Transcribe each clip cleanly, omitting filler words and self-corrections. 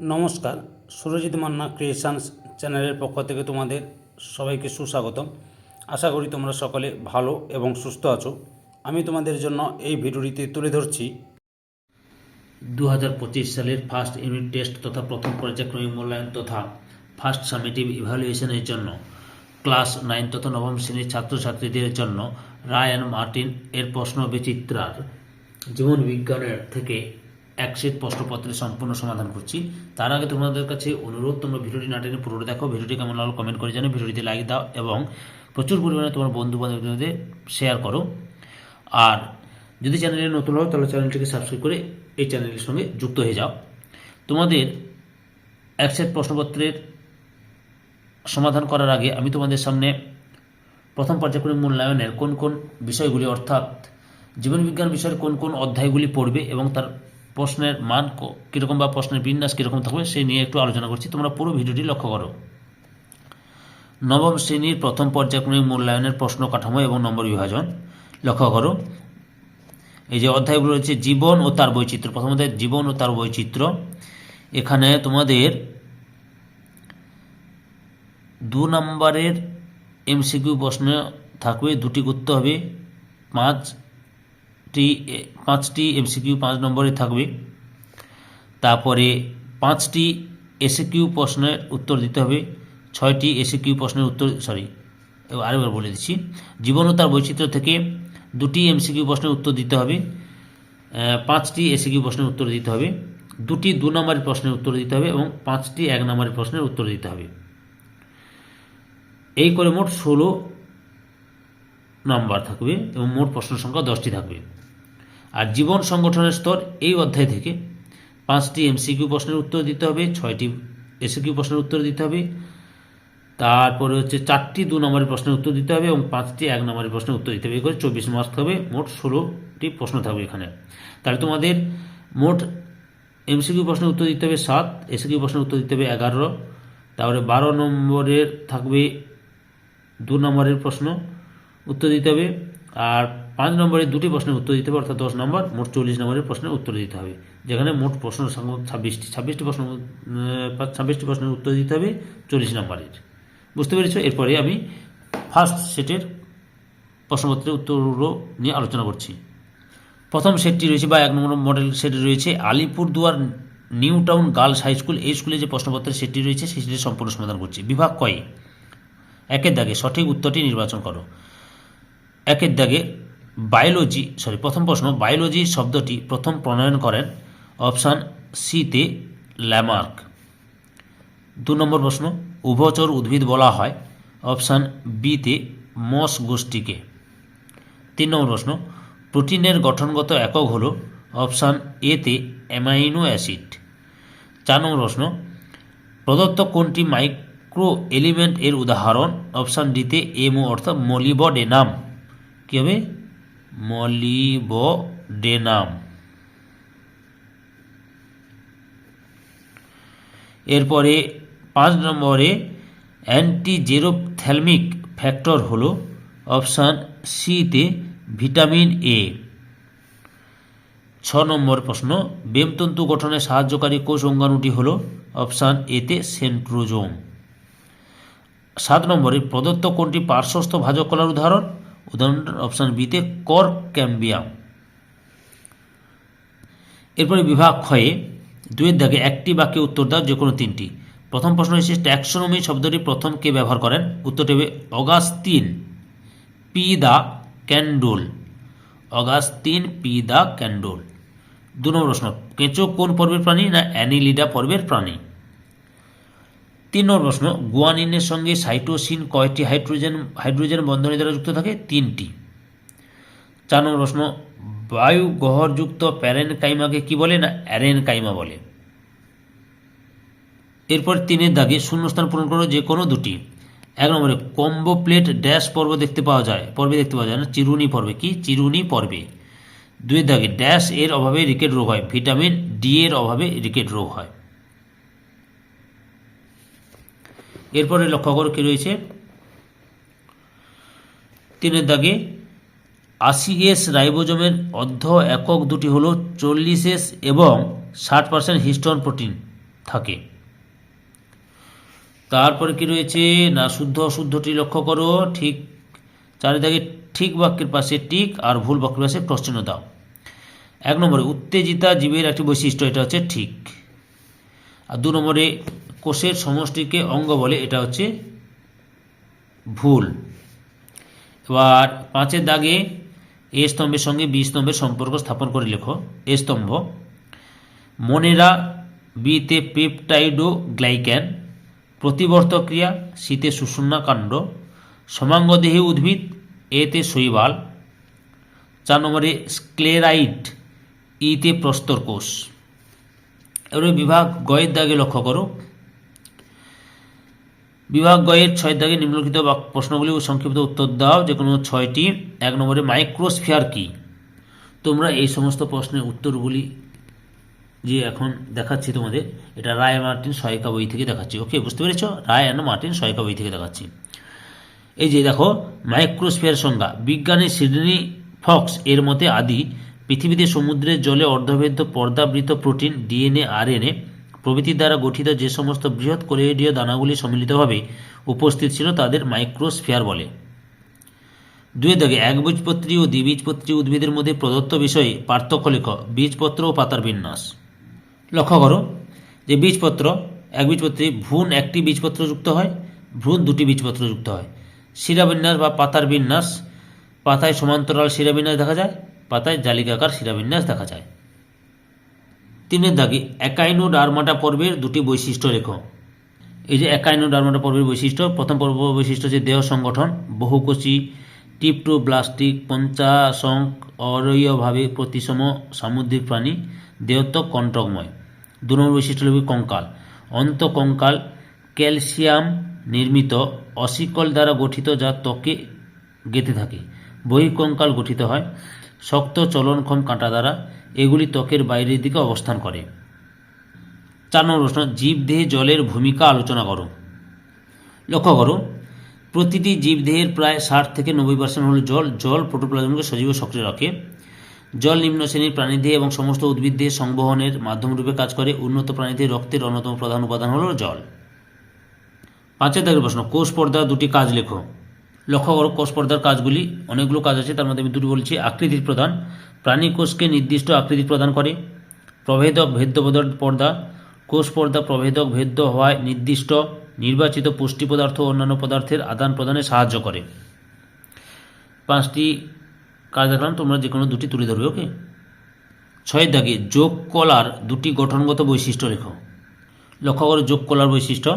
নমস্কার, সুরজিৎ মান্না ক্রিয়েশনস চ্যানেলের পক্ষ থেকে তোমাদের সবাইকে সুস্বাগতম। আশা করি তোমরা সকলে ভালো এবং সুস্থ আছো। আমি তোমাদের জন্য এই ভিডিওটিতে তুলে ধরছি 2025 সালের ফার্স্ট ইউনিট টেস্ট তথা প্রথম পর্যায়ক্রমিক মূল্যায়ন তথা ফার্স্ট সামেটিভ ইভ্যালুয়েশনের জন্য ক্লাস 9 তথা নবম শ্রেণীর ছাত্রছাত্রীদের জন্য রায় অ্যান্ড মার্টিন এর প্রশ্ন বিচিত্রার জীবন বিজ্ঞানের থেকে এক সেট প্রশ্নপত্রের সম্পূর্ণ সমাধান করছি। তার আগে তোমাদের কাছে অনুরোধ, তোমরা ভিডিওটি না টেনে পুরোটা দেখো। ভিডিওটি কেমন লাগলো কমেন্ট করে জানো, ভিডিওটিতে লাইক দাও এবং প্রচুর পরিমাণে তোমার বন্ধু বান্ধবদের শেয়ার করো। আর যদি চ্যানেলে নতুন হও তাহলে চ্যানেলটিকে সাবস্ক্রাইব করে এই চ্যানেলের সঙ্গে যুক্ত হয়ে যাও। তোমাদের এক সেট প্রশ্নপত্রের সমাধান করার আগে আমি তোমাদের সামনে প্রথম পর্যায়ক্রমিক মূল্যায়নের কোন কোন বিষয়গুলি অর্থাৎ জীবনবিজ্ঞান বিষয়ের কোন কোন অধ্যায়গুলি পড়বে এবং তার প্রশ্নের মান কীরকম বা প্রশ্নের বিন্যাস কীরকম থাকবে সেই নিয়ে একটু আলোচনা করছি। তোমরা পুরো ভিডিওটি লক্ষ্য করো। নবম শ্রেণীর প্রথম পর্যায়ক্রমিক মূল্যায়নের প্রশ্ন কাঠামো এবং নম্বর বিভাজন লক্ষ্য করো। এই যে অধ্যায়গুলো রয়েছে জীবন ও তার বৈচিত্র্য, প্রথম অধ্যায় জীবন ও তার বৈচিত্র্য। এখানে তোমাদের 2 নম্বরের এমসিকিউ প্রশ্ন থাকবে, 2টি করতে হবে। 5টি এমসিকিউ 5 নম্বরে থাকবে। তারপরে 5টি এসিকিউ প্রশ্নের উত্তর দিতে হবে। 6টি এসিকিউ প্রশ্নের উত্তর আরেকবার বলে দিচ্ছি। জীবন ও তার বৈচিত্র্য থেকে 2টি এমসিকিউ প্রশ্নের উত্তর দিতে হবে, 5টি এসিকিউ প্রশ্নের উত্তর দিতে হবে, 2টি 2 নম্বরের প্রশ্নের উত্তর দিতে হবে এবং 5টি 1 নম্বরের প্রশ্নের উত্তর দিতে হবে। এই করে মোট 16 নম্বর থাকবে এবং মোট প্রশ্ন সংখ্যা 10টি থাকবে। আর জীবন সংগঠনের স্তর এই অধ্যায় থেকে 5টি এমসিকিউ প্রশ্নের উত্তর দিতে হবে, 6টি এসিকিউ প্রশ্নের উত্তর দিতে হবে, তারপরে হচ্ছে 4টি 2 নম্বরের প্রশ্নের উত্তর দিতে হবে এবং 5টি 1 নম্বরের প্রশ্নের উত্তর দিতে হবে। এই করে 24 মার্ক থাকবে, মোট 16টি প্রশ্ন থাকবে এখানে। তাহলে তোমাদের মোট এমসিকিউ প্রশ্নের উত্তর দিতে হবে 7, এসিকিউ প্রশ্নের উত্তর দিতে হবে 11, তারপরে 12 নম্বরের থাকবে 2 নম্বরের প্রশ্ন উত্তর দিতে হবে, আর 5 নম্বরের 2টি প্রশ্নের উত্তর দিতে হবে, অর্থাৎ 10 নম্বর, মোট 40 নম্বরের প্রশ্নের উত্তর দিতে হবে। যেখানে মোট প্রশ্ন সংখ্যা 26টি প্রশ্নের উত্তর দিতে হবে 40 নম্বরের। বুঝতে পেরেছ? এরপরে আমি ফার্স্ট সেটের প্রশ্নপত্রের উত্তরগুলো নিয়ে আলোচনা করছি। প্রথম সেটটি রয়েছে বা 1 নম্বর মডেল সেট রয়েছে Alipurduar new town girls high school. এই স্কুলে যে প্রশ্নপত্রের সেটটি রয়েছে সেই সেটের সম্পূর্ণ সমাধান করছি। বিভাগ কয়? 1-এর দাগে সঠিক উত্তরটি নির্বাচন করো। 1-এর দাগে প্রথম প্রশ্ন, বায়োলজি শব্দটি প্রথম প্রণয়ন করেন অপশান সিতে ল্যামার্ক। 2 নম্বর প্রশ্ন, উভচর উদ্ভিদ বলা হয় অপশান বিতে মস গোষ্ঠীকে। 3 নম্বর প্রশ্ন, প্রোটিনের গঠনগত একক হল অপশান এতে অ্যামাইনো অ্যাসিড। 4 নম্বর প্রশ্ন, প্রদত্ত কোনটি মাইক্রো এলিমেন্ট এর উদাহরণ অপশান ডিতে এমও অর্থাৎ মলিবডেনাম। কী হবে? মলিবডেনাম। এরপরে 5 নম্বরে অ্যান্টিজেরোপথ্যালমিক ফ্যাক্টর হল অপশান সিতে ভিটামিন এ। 6 নম্বর প্রশ্ন, বেমতন্তু গঠনে সাহায্যকারী কোষ অঙ্গাণুটি হল অপশান এতে সেন্ট্রোজোম। 7 নম্বরে প্রদত্ত কোনটি পার্শ্বস্থ ভাজক কলার উদাহরণ অপশান বিতে কর্ক ক্যাম্বিয়াম। এরপরে বিভাগ ক্ষয়ে 2-এর দাগে একটি বাক্যে উত্তর দাও, যে কোনো 3টি। প্রথম প্রশ্ন হচ্ছে ট্যাক্সোনমি শব্দটি প্রথম কে ব্যবহার করেন? উত্তরটি হবে Augustin P de Candolle. Augustin P de Candolle. 2 নম্বর প্রশ্ন, কেঁচো কোন পর্বের প্রাণী? না অ্যানিলিডা পর্বের প্রাণী। 3 নম্বর প্রশ্ন, গুয়ানিনের সঙ্গে সাইটোসিন কয়টি হাইড্রোজেন বন্ধনী দ্বারা যুক্ত থাকে? 3টি। 4 নম্বর প্রশ্ন, বায়ু গহ্বরযুক্ত প্যারেনকাইমাকে কি বলে? না অ্যারেনকাইমা বলে। এরপর 3-এর দাগে শূন্যস্থান পূরণ করো, যে কোনো 2টি। 1 নম্বরে কম্বো প্লেট ড্যাশ পর্বে দেখতে পাওয়া যায় না চিরুনি পর্বে। কি? চিরুনি পর্বে। 2-এর দাগে ড্যাশ এর অভাবে রিকেট রোগ হয়? ভিটামিন ডি এর অভাবে রিকেট রোগ হয়। এরপরে লক্ষ্য করো কি রয়েছে 3-এর দাগে 80S রাইবোজোমের অর্ধ একক দুটি হল 40S এবং 60% হিস্টোন প্রোটিন। থাকে। তারপরে কি রয়েছে না, শুদ্ধ অশুদ্ধটি লক্ষ্য করো। ঠিক চারিদিকে ঠিক বাক্যের পাশে টিক আর ভুল বাক্যের পাশে ক্রস চিহ্ন দাও। 1 নম্বরে উত্তেজিতা জীবের একটি বৈশিষ্ট্য, এটা হচ্ছে ঠিক। আর 2 নম্বরে কোষের সমষ্টিকে অঙ্গ বলে, এটা হচ্ছে ভুল। এবার 5-এর দাগে এ স্তম্ভের সঙ্গে বি স্তম্ভের সম্পর্ক স্থাপন করে লেখো। এ স্তম্ভ মনেরা, বিতে পেপটাইডোগ্লাইক্যান, প্রতিবর্তক ক্রিয়া, সিতে সুষুম্না কাণ্ড, সমাঙ্গদেহী উদ্ভিদ, এতে শৈবাল। 4 নম্বরে স্ক্লেরাইট, ইতে প্রস্তর কোষ। এবারে বিভাগ গয়ের দাগে লক্ষ্য করো। বিভাগ গয়ের 6 দাগে নিম্নলিখিত প্রশ্নগুলি সংক্ষিপ্ত উত্তর দাও, যে কোনো 6টি। 1 নম্বরে মাইক্রোস্ফিয়ার কি? তোমরা এই সমস্ত প্রশ্নের উত্তরগুলি যে এখন দেখাচ্ছি তোমাদের, এটা রায় মার্টিন সহায়িকা বই থেকে দেখাচ্ছি। ওকে, বুঝতে পেরেছ? রায় অ্যান্ড মার্টিন সহায়িকা বই থেকে দেখাচ্ছি। এই যে দেখো, মাইক্রোস্ফিয়ার সংজ্ঞা, বিজ্ঞানী সিডনি ফক্স এর মতে আদি পৃথিবীতে সমুদ্রের জলে অর্ধভেদ্য পর্দাবৃত প্রোটিন, ডিএনএ, আরএনএ প্রভৃতির দ্বারা গঠিত যে সমস্ত বৃহৎ কোলিয়েডীয় দানাগুলি সম্মিলিতভাবে উপস্থিত ছিল তাদের মাইক্রোস্ফিয়ার বলে। 2 দাগে একবীজপত্রী ও দ্বিবীজপত্রী উদ্ভিদের মধ্যে প্রদত্ত বিষয়ে পার্থক্য লেখ। বীজপত্র ও পাতার বিন্যাস লক্ষ্য করো। যে বীজপত্র, একবীজপত্রী ভ্রূণ একটি বীজপত্র যুক্ত হয়, ভ্রূণ দুটি বীজপত্র যুক্ত হয়। শিরাবিন্যাস বা পাতার বিন্যাস, পাতায় সমান্তরাল শিরাবিন্যাস দেখা যায়, পাতায় জালিকাকার শিরাবিন্যাস দেখা যায়। 3 দাগে একাইনোডার্মাটা পর্বের 2টি বৈশিষ্ট্য লেখো। এই যে একাইনোডার্মাটা পর্বের বৈশিষ্ট্য, প্রথম পর্ব বৈশিষ্ট্য হচ্ছে দেহ সংগঠন, বহুকোষী, টিপটোব্লাস্টিক, পঞ্চাশঙ্ক, অরৈয়ভাবে প্রতিসম সামুদ্রিক প্রাণী, দেহত্বক কণ্টকময়। 2 নম্বর বৈশিষ্ট্য হল কঙ্কাল, অন্তঃকঙ্কাল ক্যালসিয়াম নির্মিত অসিকল দ্বারা গঠিত, যা ত্বকে গেঁথে থাকে। বহিঃকঙ্কাল গঠিত হয় শক্ত চলনক্ষম কাঁটা দ্বারা, এগুলি ত্বকের বাইরের দিকে অবস্থান করে। 4 নম্বর প্রশ্ন, জীবদেহে জলের ভূমিকা আলোচনা করো। লক্ষ্য করো, প্রতিটি জীবদেহের প্রায় 60 থেকে 90% হল জল। জল প্রোটোপ্লাজমকে সজীব ও সক্রিয় রাখে। জল নিম্ন শ্রেণীর প্রাণীদেহে এবং সমস্ত উদ্ভিদদেহে সংবহনের মাধ্যমরূপে কাজ করে। উন্নত প্রাণীদের রক্তের অন্যতম প্রধান উপাদান হল জল। 5 দাগের প্রশ্ন, কোষ পর্দার 2টি কাজ লেখো। লক্ষ্য করো, কোষ পর্দার কাজগুলি, অনেকগুলো কাজ আছে, তার মধ্যে আমি 2টি বলছি। আকৃতির প্রদান, প্রাণী কোষকে নির্দিষ্ট আকৃতি প্রদান করে। প্রভেদক ভেদ্য পর্দা, কোষ পর্দা প্রভেদক ভেদ্য হওয়ায় নির্দিষ্ট নির্বাচিত পুষ্টি পদার্থ ও অন্যান্য পদার্থের আদান প্রদানে সাহায্য করে। 5টি কাজ দেখলাম, তোমরা যে কোনো 2টি তুলে ধরবে। ওকে। 6 দাগে যোগ কলার 2টি গঠনগত বৈশিষ্ট্য লেখো। লক্ষ্য করো, যোগ কলার বৈশিষ্ট্য,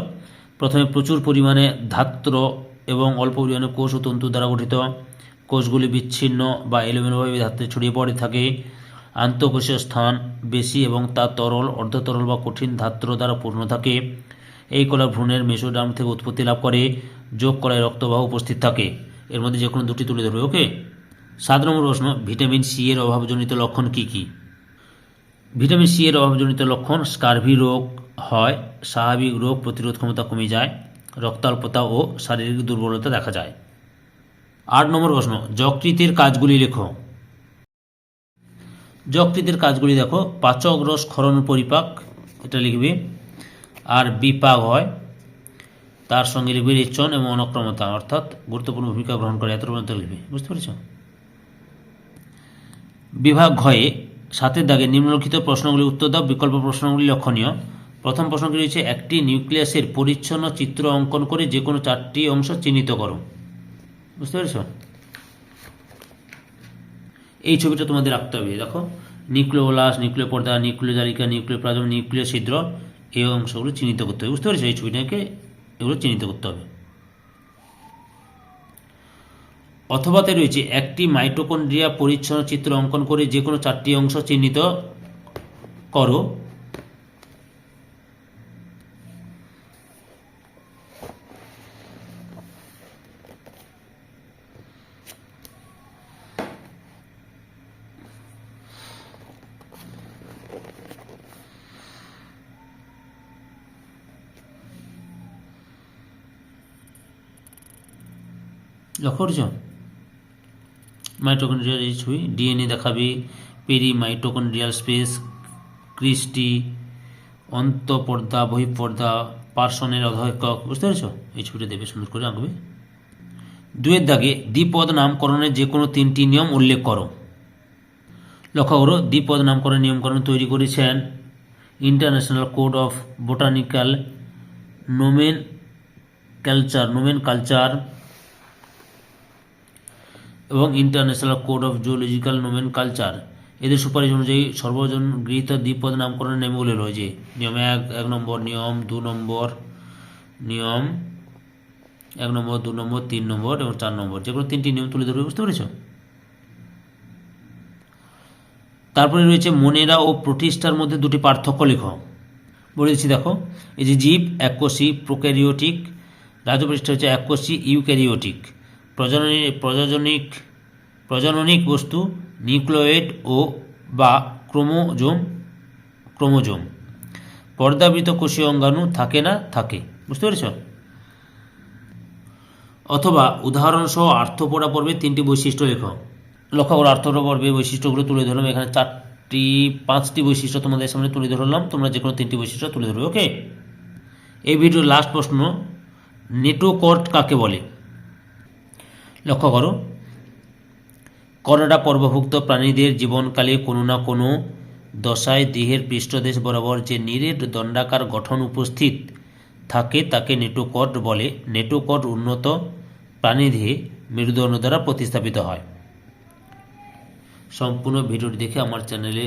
প্রথমে প্রচুর পরিমাণে ধাত্র এবং অল্প পরিমাণে কোষ ও তন্তু দ্বারা গঠিত। কোষগুলি বিচ্ছিন্ন বা এলোমেলোভাবে ধাত্রে ছড়িয়ে পড়ে থাকে। আন্তঃকোষীয় স্থান বেশি এবং তা তরল, অর্ধতরল বা কঠিন ধাত্র দ্বারা পূর্ণ থাকে। এই কলা ভ্রূণের মেসোডার্ম থেকে উৎপত্তি লাভ করে। যোগ কলায় রক্তবাহ উপস্থিত থাকে। এর মধ্যে যে কোনো 2টি তুলে ধরবে। ওকে। 7 নম্বর প্রশ্ন, ভিটামিন সি এর অভাবজনিত লক্ষণ কি কি? ভিটামিন সি এর অভাবজনিত লক্ষণ, স্কার্ভি রোগ হয়, স্বাভাবিক রোগ প্রতিরোধ ক্ষমতা কমে যায়, রক্তাল্পতা ও শারীরিক দুর্বলতা দেখা যায়। 8 নম্বর প্রশ্ন, যকৃতের কাজগুলি লেখো। যকৃতের কাজগুলি দেখো, পাচক রস ক্ষরণ পরিপাক, এটা লিখবে। আর বিপাক হয়, তার সঙ্গে লিখবে রেচন এবং অনক্রমতা, অর্থাৎ গুরুত্বপূর্ণ ভূমিকা গ্রহণ করে, এত পর্যন্ত লিখবে। বুঝতে পেরেছ? বিভাগ ঘয়ে 7 দাগে নিম্নলিখিত প্রশ্নগুলি উত্তর দাও। বিকল্প প্রশ্নগুলি লক্ষণীয়। প্রথম প্রশ্নটি রয়েছে, একটি নিউক্লিয়াসের পরিচ্ছন্ন চিত্র অঙ্কন করে যে কোনো 4টি অংশ চিহ্নিত করো। বুঝতে পেরেছ? এই ছবিটা তোমাদের রাখতে হবে। দেখো, নিউক্লিওলাস, নিউক্লিয় পর্দা, নিউক্লিয় জালিকা, নিউক্লিয় প্লাজম, নিউক্লিয় ছিদ্র, এই অংশগুলো চিহ্নিত করতে হবে। বুঝতে পেরেছো? এই ছবিটাকে এগুলো চিহ্নিত করতে হবে। অথবাতে রয়েছে, একটি মাইটোকন্ড্রিয়া পরিচ্ছন্ন চিত্র অঙ্কন করে যে কোনো 4টি অংশ চিহ্নিত করো। লক্ষ্য করেছ? মাইটোকন্ড্রিয়াল এই ছবি, ডিএনএ দেখাবে, পেরি মাইটোকন্ড্রিয়াল স্পেস, ক্রিস্টি, অন্তঃপর্দা, বহিঃপর্দা, পার্সনের অধঃক্ষক, বুঝতে পেরেছ? এই ছবিটা দেবে, সুন্দর করে আঁকবে। 2-এর দাগে দ্বিপদ নামকরণের যে কোনো 3টি নিয়ম উল্লেখ করো। লক্ষ্য করো, দ্বিপদ নামকরণ নিয়মকরণ তৈরি করেছেন ইন্টারন্যাশনাল কোড অফ বোটানিক্যাল নোমেনকালচার এবং ইন্টারন্যাশনাল কোড অফ জুওলজিক্যাল নোমেনকালচার। এদের সুপারিশ অনুযায়ী সর্বজন গৃহীত দ্বিপদ নামকরণের নিয়মগুলি রয়েছে। নিয়ম 1 নম্বর, নিয়ম 2 নম্বর, নিয়ম 1 নম্বর, 2 নম্বর, 3 নম্বর এবং 4 নম্বর, যে কোনো 3টি নিয়ম তুলে ধরবে, বুঝতে পেরেছ? তারপরে রয়েছে মনেরা ও প্রোটিস্টার মধ্যে 2টি পার্থক্য লেখ। বলে দিচ্ছি, দেখো, এই যে জীব এককোষী প্রোক্যারিওটিক, রাজপৃষ্ঠ হচ্ছে এককোষী ইউক্যারিওটিক। প্রজননিক বস্তু নিউক্লিয়েড ও বা ক্রোমোজোম। পর্দাবৃত কোষীয় অঙ্গাণু থাকে না থাকে, বুঝতে পেরেছ? অথবা উদাহরণসহ আর্থ্রোপোডা পর্বে 3টি বৈশিষ্ট্য লেখ। লক্ষ্য করো, আর্থ্রোপোডা পর্বে বৈশিষ্ট্যগুলো তুলে ধরলাম। এখানে 5টি বৈশিষ্ট্য তোমাদের সামনে তুলে ধরলাম, তোমরা যে কোনো 3টি বৈশিষ্ট্য তুলে ধরবে। ওকে, এই ভিডিওর লাস্ট প্রশ্ন, নেটোকর্ড কাকে বলে? লক্ষ্য করো, কর্ডা পর্বভুক্ত প্রাণীদের জীবনকালে কোনো না কোনো দশায় দেহের পৃষ্ঠদেশ বরাবর যে নিরেট দণ্ডাকার গঠন উপস্থিত থাকে তাকে নেটোকর্ড বলে। নেটোকর্ড উন্নত প্রাণীদেহে মেরুদণ্ড দ্বারা প্রতিস্থাপিত হয়। সম্পূর্ণ ভিডিওটি দেখে আমার চ্যানেলে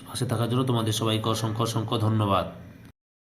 পাশে থাকার জন্য তোমাদের সবাইকে অসংখ্য ধন্যবাদ।